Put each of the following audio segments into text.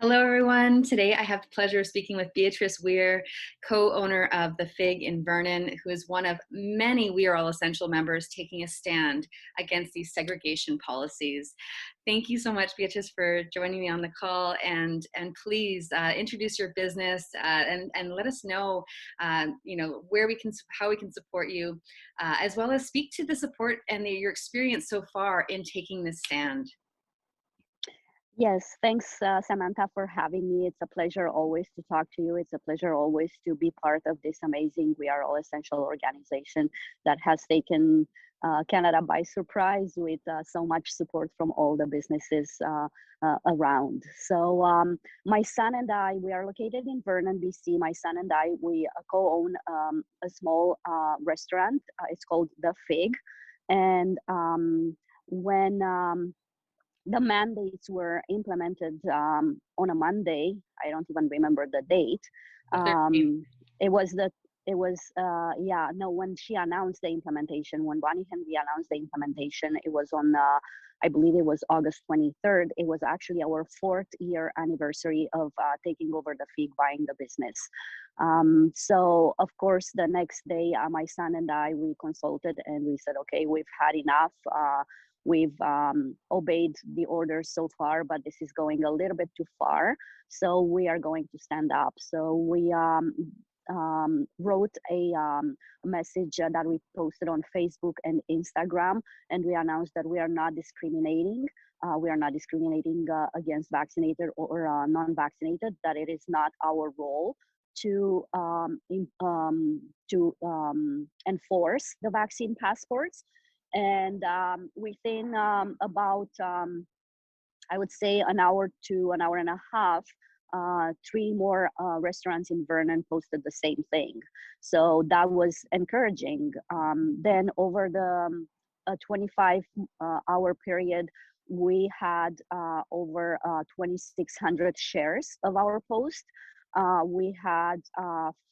Hello, everyone. Today I have the pleasure of speaking with Beatrice Weir, co-owner of The Fig in Vernon, who is one of many We Are All Essential members taking a stand against these segregation policies. Thank you so much, Beatrice, for joining me on the call. And please introduce your business and let us know, where we can, how we can support you, as well as speak to the support and your experience so far in taking this stand. Yes, thanks, Samantha, for having me. It's a pleasure always to talk to you. It's a pleasure always to be part of this amazing We Are All Essential organization that has taken Canada by surprise with so much support from all the businesses around. So my son and I, we are located in Vernon, BC. My son and I, we co-own a small restaurant. It's called The Fig. And when the mandates were implemented on a Monday. I don't even remember the date. It was the it was yeah no when she announced the implementation, when Bonnie Henry announced the implementation, it was on I believe it was August 23rd. It was actually our 4th year anniversary of taking over the Fig, buying the business. So of course the next day my son and I, we consulted and we said, okay, we've had enough. We've obeyed the orders so far, but this is going a little bit too far. So we are going to stand up. So we wrote a message that we posted on Facebook and Instagram, and we announced that we are not discriminating. We are not discriminating against vaccinated or non-vaccinated, that it is not our role to enforce the vaccine passports. And within about, I would say, an hour to an hour and a half, 3 more restaurants in Vernon posted the same thing. So that was encouraging. Then over the 25-hour period, we had over 2,600 shares of our post. We had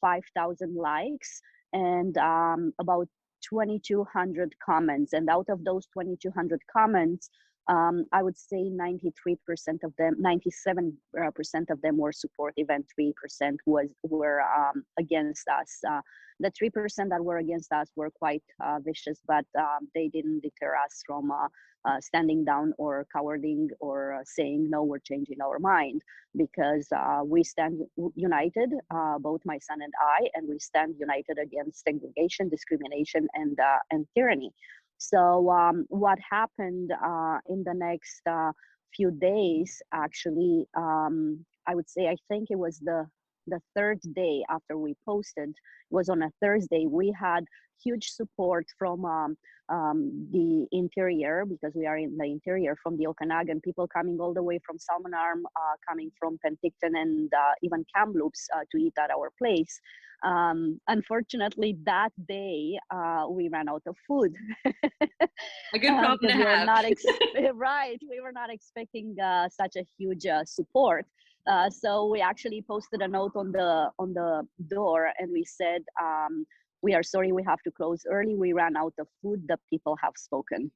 5,000 likes and about 2,200 comments. And out of those 2,200 comments, I would say 93% of them, 97% of them were supportive, and 3% were against us. The 3% that were against us were quite vicious, but they didn't deter us from standing down or cowarding or saying, no, we're changing our mind, because we stand united, both my son and I, and we stand united against segregation, discrimination, and tyranny. So what happened in the next few days, actually, I would say, I think it was the 3rd day after we posted, was on a Thursday. We had huge support from the interior, because we are in the interior, from the Okanagan, people coming all the way from Salmon Arm, coming from Penticton, and even Kamloops to eat at our place. Unfortunately, that day we ran out of food. A good problem to have. Right, we were not expecting such a huge support. So we actually posted a note on the door, and we said, we are sorry, we have to close early. We ran out of food. The people have spoken.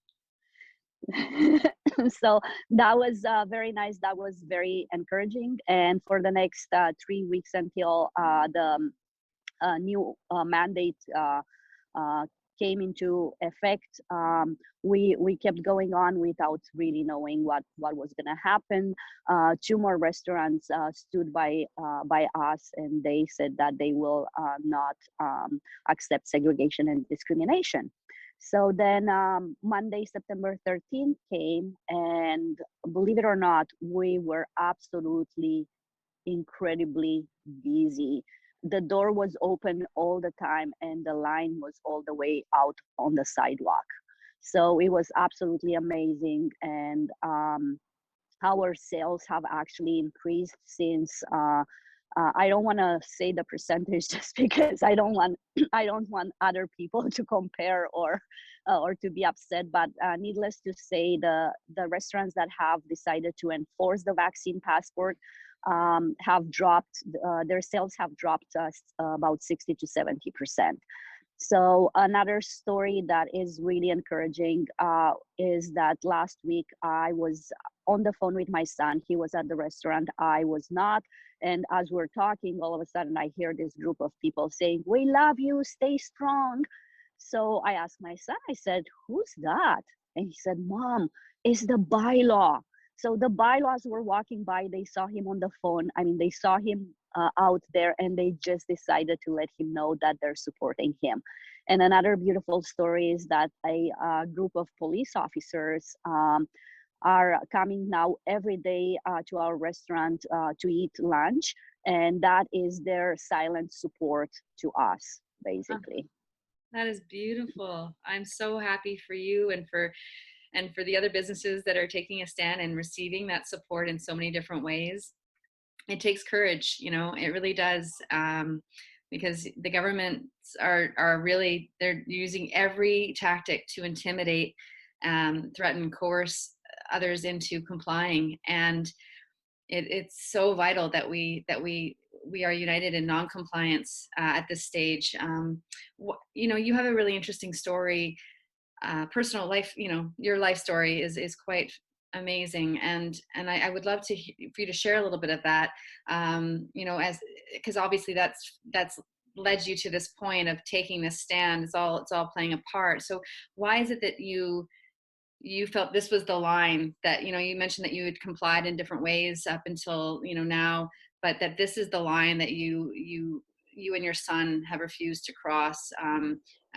So that was very nice. That was very encouraging. And for the next 3 weeks until the new mandate came into effect, we kept going on without really knowing what was going to happen. 2 more restaurants stood by us, and they said that they will not accept segregation and discrimination. So then Monday, September 13th came, and believe it or not, we were absolutely incredibly busy. The door was open all the time, and the line was all the way out on the sidewalk. So it was absolutely amazing. And our sales have actually increased since, I don't want to say the percentage, just because I don't want other people to compare or to be upset. But needless to say, the restaurants that have decided to enforce the vaccine passport have dropped, their sales have dropped about 60 to 70%. So another story that is really encouraging is that last week I was on the phone with my son. He was at the restaurant. I was not. And as we're talking, all of a sudden I hear this group of people saying, "We love you, stay strong." So I asked my son, I said, "Who's that?" And he said, "Mom, it's the bylaw." So the bylaws were walking by, they saw him on the phone. I mean, they saw him out there, and they just decided to let him know that they're supporting him. And another beautiful story is that a group of police officers are coming now every day to our restaurant to eat lunch. And that is their silent support to us, basically. That is beautiful. I'm so happy for you and for the other businesses that are taking a stand and receiving that support in so many different ways. It takes courage, you know, it really does. Because the governments are really, they're using every tactic to intimidate, threaten, coerce others into complying. And it's so vital that we are united in non-compliance at this stage. You know, you have a really interesting story, personal life. You know, your life story is quite amazing, and I would love for you to share a little bit of that. You know, as because obviously that's led you to this point of taking this stand. It's all playing a part. So why is it that you felt this was the line that, you know, you mentioned that you had complied in different ways up until, you know, now, but that this is the line that you and your son have refused to cross.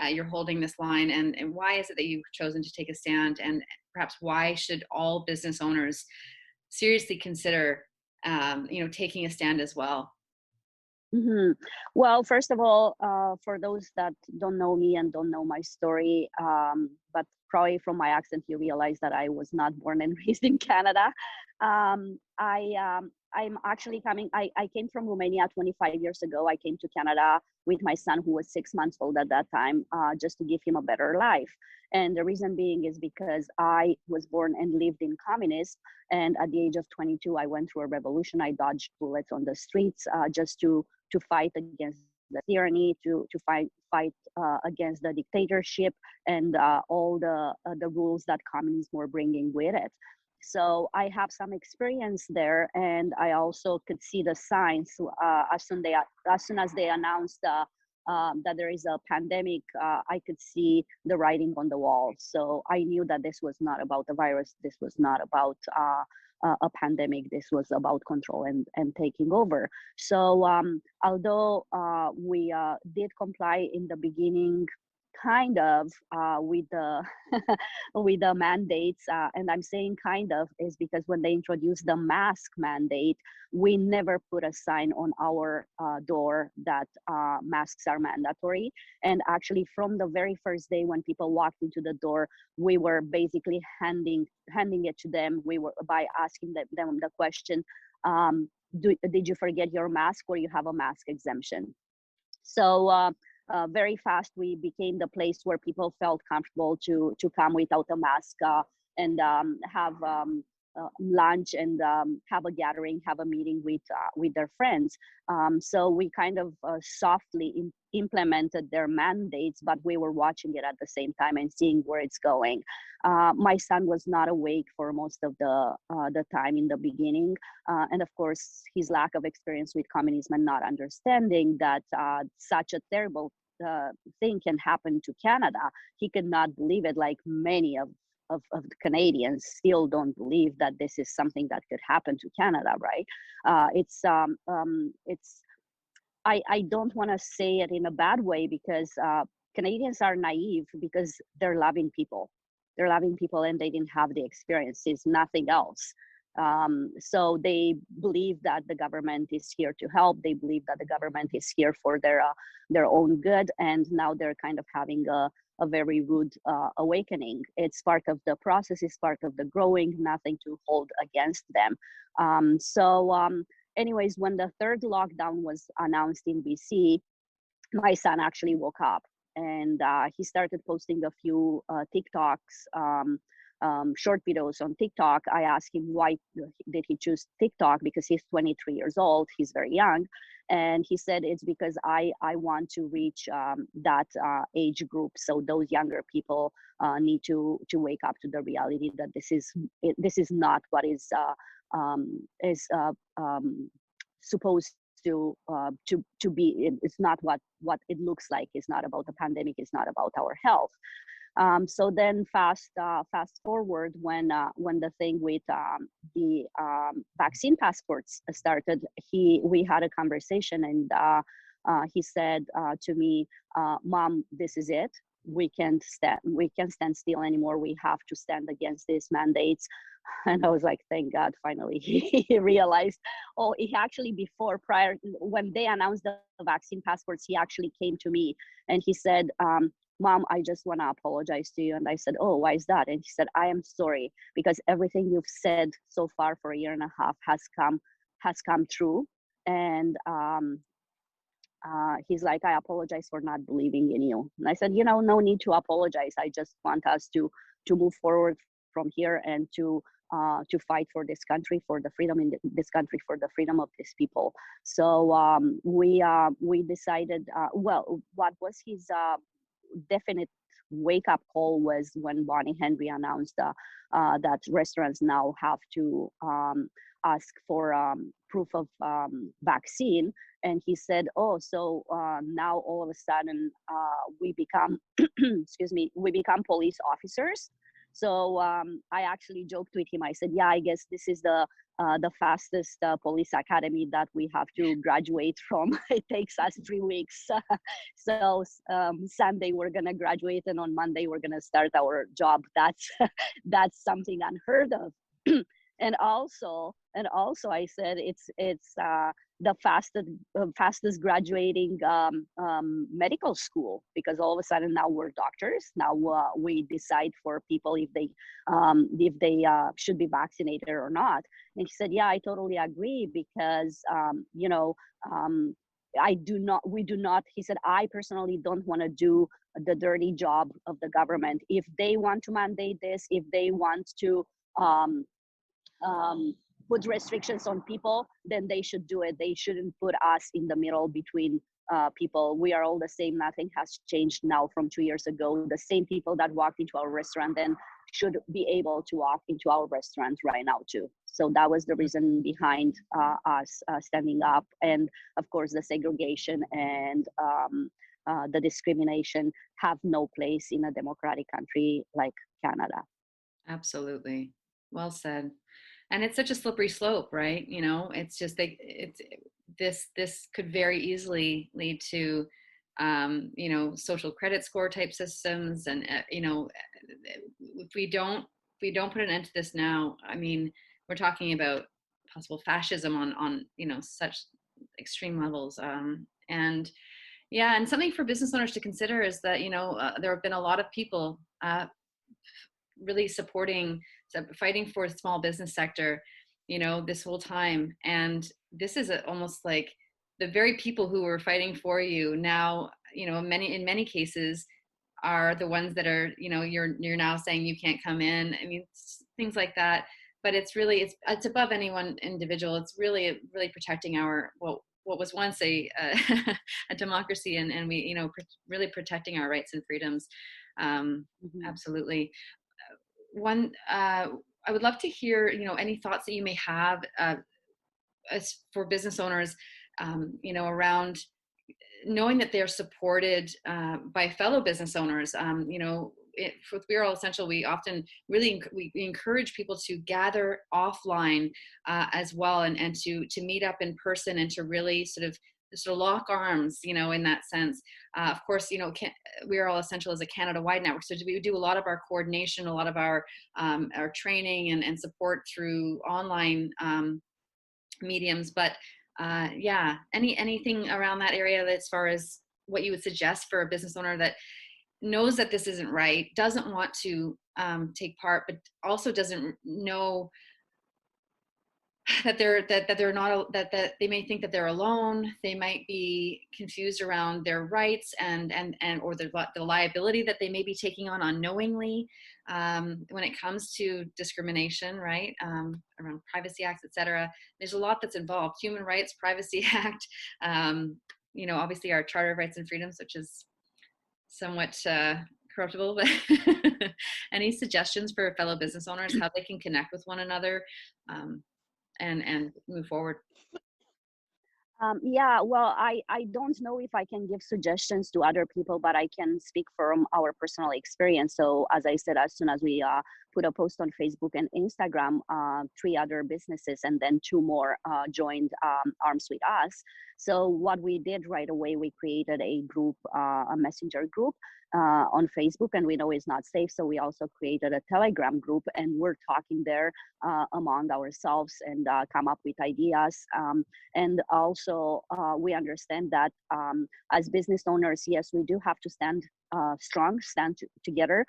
You're holding this line, and why is it that you've chosen to take a stand, and perhaps why should all business owners seriously consider, you know, taking a stand as well? hmm Well, first of all, for those that don't know me and don't know my story, but probably from my accent, you realize that I was not born and raised in Canada. I'm actually coming. I came from Romania 25 years ago. I came to Canada with my son, who was 6 months old at that time, just to give him a better life. And the reason being is because I was born and lived in communism. And at the age of 22, I went through a revolution. I dodged bullets on the streets just to fight against the tyranny, to fight against the dictatorship and all the rules that communism were bringing with it. So I have some experience there, and I also could see the signs as soon as they announced that there is a pandemic. I could see the writing on the wall. So I knew that this was not about the virus. This was not about a pandemic. This was about control and taking over. So although we did comply in the beginning, kind of with the with the mandates, and I'm saying kind of is because when they introduced the mask mandate, we never put a sign on our door that masks are mandatory. And actually, from the very first day when people walked into the door, we were basically handing it to them. We were by asking them the question, did you forget your mask, or you have a mask exemption? So very fast, we became the place where people felt comfortable to come without a mask and have lunch and have a gathering, have a meeting with their friends. So we kind of softly implemented their mandates, but we were watching it at the same time and seeing where it's going. My son was not awake for most of the time in the beginning, and of course, his lack of experience with communism and not understanding that such a terrible thing can happen to Canada. He could not believe it, like many of the Canadians still don't believe that this is something that could happen to Canada, right? It's I don't want to say it in a bad way, because Canadians are naive because they're loving people. They're loving people, and they didn't have the experience. It's nothing else. So they believe that the government is here to help. They believe that the government is here for their own good, and now they're kind of having a very rude awakening. It's part of the process. It's part of the growing. Nothing to hold against them. Anyways, when the third lockdown was announced in BC, my son actually woke up, and he started posting a few TikToks, short videos on TikTok. I asked him why did he choose TikTok, because he's 23 years old, he's very young, And he said it's because I want to reach that age group. So those younger people need to wake up to the reality that this is not what is supposed to be. It's not what it looks like. It's not about the pandemic. It's not about our health. So then fast forward when the thing with the vaccine passports started, we had a conversation, and he said to me, "Mom, this is it. We can't stand still anymore. We have to stand against these mandates." And I was like, thank God, finally he realized. Oh, he actually prior when they announced the vaccine passports, he actually came to me and he said, Mom, I just want to apologize to you. And I said, oh, why is that? And he said, I am sorry because everything you've said so far for a year and a half has come true. And he's like, I apologize for not believing in you. And I said, no need to apologize. I just want us to move forward from here and to fight for this country, for the freedom in this country, for the freedom of these people. So we decided. Well, what was his definite wake up call was when Bonnie Henry announced that restaurants now have to ask for proof of vaccine. And he said, oh, so now all of a sudden we become, excuse me, we become police officers. So I actually joked with him. I said, yeah, I guess this is the fastest police academy that we have to graduate from. It takes us 3 weeks. So Sunday we're gonna graduate, and on Monday we're gonna start our job. That's something unheard of. and also I said it's the fastest graduating medical school, because all of a sudden now we're doctors. Now we decide for people if they should be vaccinated or not. And he said, yeah, I totally agree, because we do not, he said, I personally don't want to do the dirty job of the government. If they want to mandate this, if they want to put restrictions on people, then they should do it. They shouldn't put us in the middle between people. We are all the same. Nothing has changed now from 2 years ago. The same people that walked into our restaurant then should be able to walk into our restaurant right now too. So that was the reason behind us standing up. And of course, the segregation and the discrimination have no place in a democratic country like Canada. Absolutely. Well said. And it's such a slippery slope, right? It's just this could very easily lead to social credit score type systems. And if we don't put an end to this now, I mean, we're talking about possible fascism on such extreme levels. And yeah, and something for business owners to consider is that there have been a lot of people really fighting for the small business sector, this whole time. And this is almost like the very people who were fighting for you now, in many cases are the ones that are, you're now saying you can't come in. I mean, things like that. But it's above any one individual. It's really protecting what was once a a democracy, and we, really protecting our rights and freedoms. Mm-hmm. Absolutely. I would love to hear, any thoughts that you may have as for business owners, around knowing that they're supported by fellow business owners. With We Are All Essential, we often really we encourage people to gather offline as well, and to meet up in person, and to really sort of lock arms, in that sense. Of course, We Are All Essential is a Canada-wide network, so we do a lot of our coordination, a lot of our training and support through online mediums. But yeah, anything around that area as far as what you would suggest for a business owner that knows that this isn't right, doesn't want to take part, but also doesn't know that they're not, that they may think that they're alone. They might be confused around their rights and or the liability that they may be taking on unknowingly, when it comes to discrimination, right? Around privacy acts, etc. There's a lot that's involved: human rights, privacy act, obviously our charter of rights and freedoms, which is somewhat corruptible. But any suggestions for fellow business owners how they can connect with one another, and move forward? Yeah, well, I don't know if I can give suggestions to other people, but I can speak from our personal experience. So, as I said, as soon as we put a post on Facebook and Instagram, 3 other businesses and then 2 more joined arms with us. So, what we did right away, we created a group, a messenger group on Facebook, and we know it's not safe. So, we also created a Telegram group, and we're talking there among ourselves and come up with ideas. And also, we understand that as business owners, yes, we do have to stand strong, together.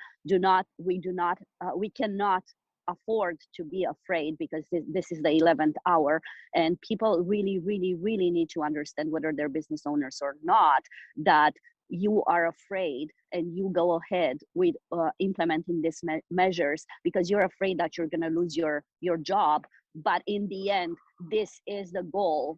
We cannot afford to be afraid, because this is the 11th hour, and people really, really, really need to understand, whether they're business owners or not, that you are afraid and you go ahead with implementing these measures because you're afraid that you're going to lose your job. But in the end, this is the goal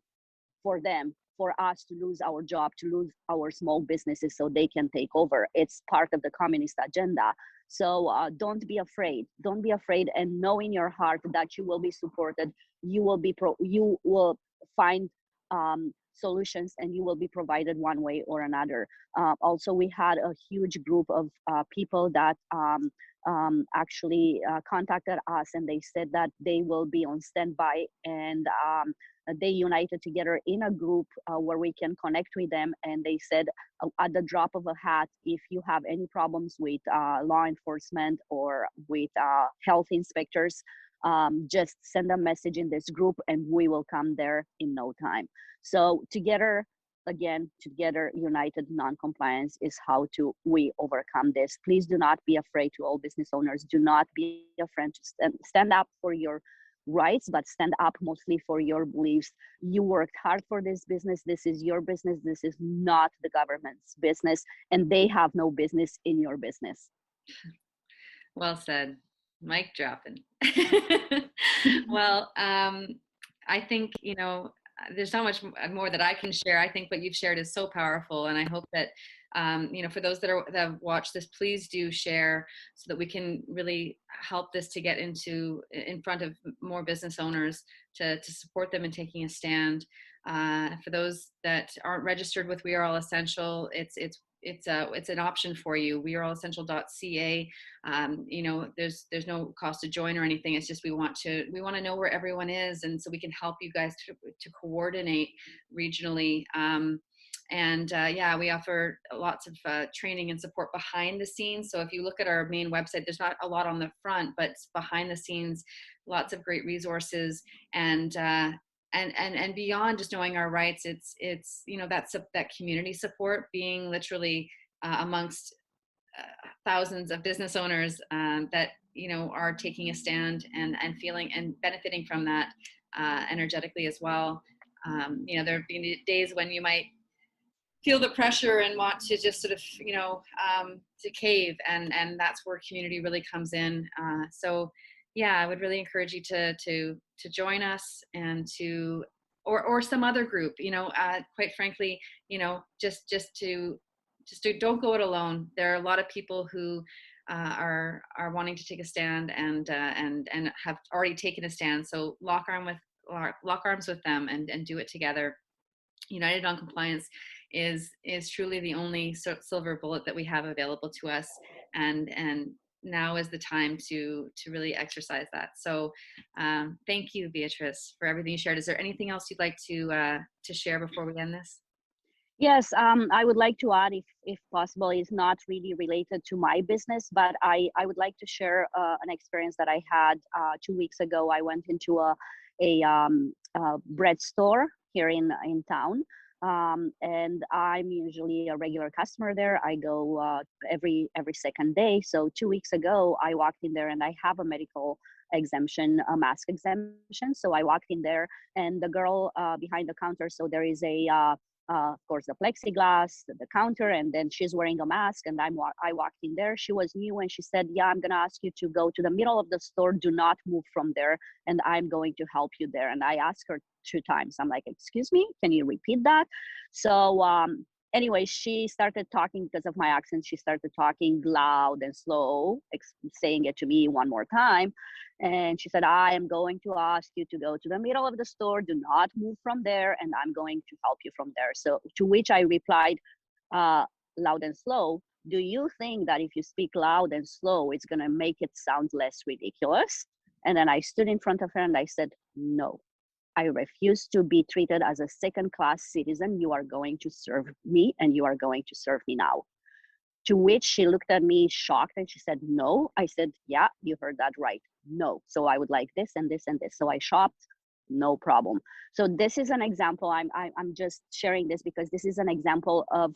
for them, for us to lose our job, to lose our small businesses so they can take over. It's part of the communist agenda. So don't be afraid. Don't be afraid, and know in your heart that you will be supported. You will find solutions, and you will be provided one way or another. Also, we had a huge group of people that actually contacted us, and they said that they will be on standby, and they united together in a group where we can connect with them. And they said, at the drop of a hat, if you have any problems with law enforcement or with health inspectors, just send a message in this group and we will come there in no time. So together, united non-compliance is how we overcome this. Please do not be afraid. To all business owners, do not be afraid to stand up for your rights, but stand up mostly for your beliefs. You worked hard for this business. This is your business. This is not the government's business, and they have no business in your business. Well said. Mic dropping. Well, I think, there's not much more that I can share. I think what you've shared is so powerful, and I hope that for those that have watched this, please do share so that we can really help this to get in front of more business owners to support them in taking a stand. For those that aren't registered with We Are All Essential, it's an option for you. weareallessential.ca. There's no cost to join or anything. It's just we want to know where everyone is, and so we can help you guys to coordinate regionally. We offer lots of training and support behind the scenes. So if you look at our main website, there's not a lot on the front, but behind the scenes, lots of great resources. And beyond just knowing our rights, it's that community support, being literally amongst thousands of business owners that are taking a stand and feeling and benefiting from that energetically as well. There have been days when you might feel the pressure and want to just sort of to cave, and that's where community really comes in. So yeah, I would really encourage you to join us, and or some other group, quite frankly, just to don't go it alone. There are a lot of people who are wanting to take a stand and have already taken a stand. So lock arms with them and do it together. United Non-Compliance is truly the only silver bullet that we have available to us, and now is the time to really exercise that. So thank you, Beatrice, for everything you shared. Is there anything else you'd like to share before we end this? Yes, I would like to add, if possible, is not really related to my business, but I would like to share an experience that I had 2 weeks ago. I went into a bread store here in town, and I'm usually a regular customer there. I go every second day. So 2 weeks ago, I walked in there, and I have a medical exemption, a mask exemption. So I walked in there, and the girl behind the counter. So there is of course, the plexiglass, the counter, and then she's wearing a mask. And I walked in there. She was new, and she said, "Yeah, I'm gonna ask you to go to the middle of the store. Do not move from there, and I'm going to help you there." And I asked her 2 times. I'm like, "Excuse me, can you repeat that?" So anyway, she started talking because of my accent. She started talking loud and slow, saying it to me one more time. And she said, "I am going to ask you to go to the middle of the store. Do not move from there. And I'm going to help you from there." So to which I replied, uh, loud and slow, "Do you think that if you speak loud and slow, it's going to make it sound less ridiculous?" And then I stood in front of her and I said, "No. I refuse to be treated as a second-class citizen. You are going to serve me, and you are going to serve me now." To which she looked at me shocked and she said, "No." I said, "Yeah, you heard that right. No. So I would like this and this and this." So I shopped, no problem. So this is an example. I'm just sharing this because this is an example of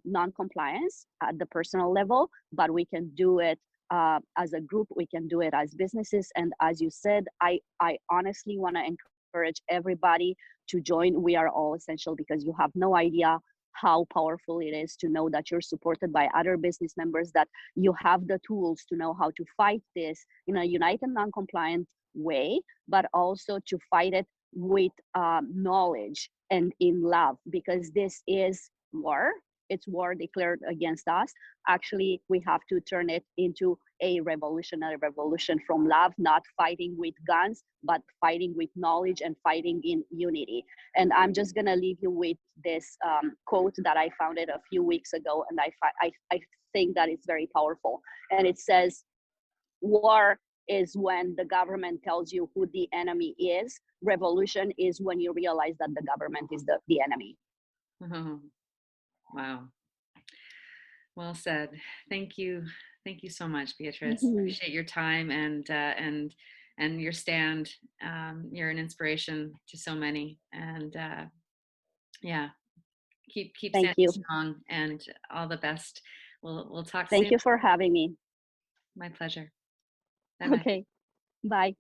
non-compliance at the personal level, but we can do it as a group. We can do it as businesses. And as you said, I honestly want to encourage everybody to join We Are All Essential, because you have no idea how powerful it is to know that you're supported by other business members, that you have the tools to know how to fight this in a united non-compliant way, but also to fight it with knowledge and in love, because this is war. It's war declared against us. Actually, we have to turn it into a revolutionary revolution from love, not fighting with guns, but fighting with knowledge and fighting in unity. And I'm just gonna leave you with this quote that I found it a few weeks ago, and I think that it's very powerful. And it says, "War is when the government tells you who the enemy is. Revolution is when you realize that the government is the enemy." Oh, wow. Well said. Thank you. Thank you so much, Beatrice. Mhm. Appreciate your time and your stand. You're an inspiration to so many, and yeah, keep Thank standing you. strong, and all the best. We'll talk Thank soon. you for having me. My pleasure. Bye bye. Okay, bye.